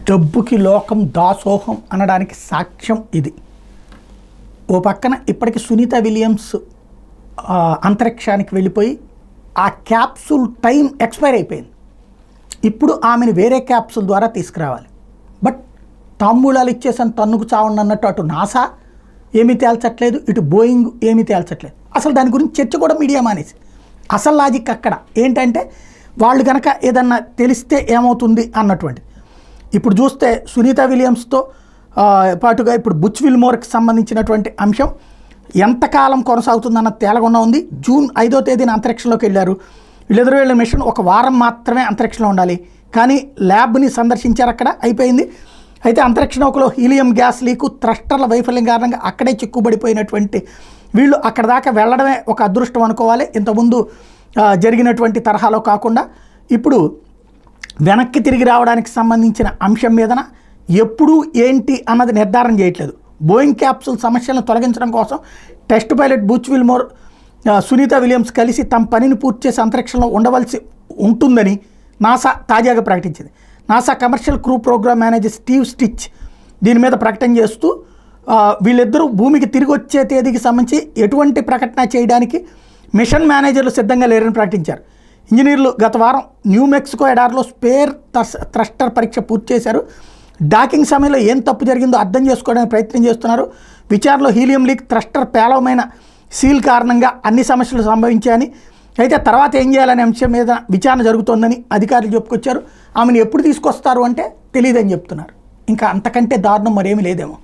డబ్బుకి లోకం దాసోహం అనడానికి సాక్ష్యం ఇది. ఓ పక్కన ఇప్పటికి సునీత విలియమ్స్ అంతరిక్షానికి వెళ్ళిపోయి ఆ క్యాప్సూల్ టైం ఎక్స్పైర్ అయిపోయింది. ఇప్పుడు ఆమెను వేరే క్యాప్సూల్ ద్వారా తీసుకురావాలి. బట్ తాంబూలాలు ఇచ్చేసాను తన్నుకు చావండి అన్నట్టు అటు నాసా ఏమీ తేల్చట్లేదు, ఇటు బోయింగ్ ఏమీ తేల్చట్లేదు. అసలు దాని గురించి చర్చ కూడా మీడియా మానేసి. అసలు లాజిక్ అక్కడ ఏంటంటే వాళ్ళు కనుక ఏదన్నా తెలిస్తే ఏమవుతుంది అన్నటువంటి. ఇప్పుడు చూస్తే సునీత విలియమ్స్తో పాటుగా ఇప్పుడు బుచ్ విల్మోర్కి సంబంధించినటువంటి అంశం ఎంతకాలం కొనసాగుతుందన్న తేలకుండా ఉంది. జూన్ 5వ తేదీన అంతరిక్షంలోకి వెళ్ళారు. వీళ్ళెదురు వెళ్ళిన మిషన్ ఒక వారం మాత్రమే అంతరిక్షంలో ఉండాలి, కానీ ల్యాబ్ని సందర్శించారు, అక్కడ అయిపోయింది. అయితే అంతరిక్ష నౌకలో హీలియం గ్యాస్ లీకు, థ్రస్టర్ల వైఫల్యం కారణంగా అక్కడే చిక్కుబడిపోయినటువంటి వీళ్ళు అక్కడ దాకా వెళ్ళడమే ఒక అదృష్టం అనుకోవాలి. ఇంతకుముందు జరిగినటువంటి తరహాలో కాకుండా ఇప్పుడు వెనక్కి తిరిగి రావడానికి సంబంధించిన అంశం మీదన ఎప్పుడు ఏంటి అన్నది నిర్ధారణ చేయట్లేదు. బోయింగ్ క్యాప్సూల్ సమస్యలను తొలగించడం కోసం test pilot Butch Wilmore, Sunita Williams కలిసి తమ పనిని పూర్తి చేసి అంతరిక్షంలో ఉండవలసి ఉంటుందని నాసా తాజాగా ప్రకటించింది. NASA commercial crew program manager Steve Stich దీని మీద ప్రకటన చేస్తూ వీళ్ళిద్దరూ భూమికి తిరిగి వచ్చే తేదీకి సంబంధించి ఎటువంటి ప్రకటన చేయడానికి మిషన్ మేనేజర్లు సిద్ధంగా లేరని ప్రకటించారు. ఇంజనీర్లు గత వారం న్యూ మెక్సికో ఎడారిలో స్పేర్ థ్రస్టర్ పరీక్ష పూర్తి చేశారు. డాకింగ్ సమయంలో ఏం తప్పు జరిగిందో అర్థం చేసుకోవడానికి ప్రయత్నం చేస్తున్నారు. విచారణలో హీలియం లీక్, థ్రస్టర్ పేలవమైన సీల్ కారణంగా అన్ని సమస్యలు సంభవించాయని, అయితే తర్వాత ఏం చేయాలనే అంశం మీద విచారణ జరుగుతోందని అధికారులు చెప్పుకొచ్చారు. ఆమెను ఎప్పుడు తీసుకొస్తారు అంటే తెలియదని చెప్తున్నారు. ఇంకా అంతకంటే దారుణం మరేమీ లేదేమో.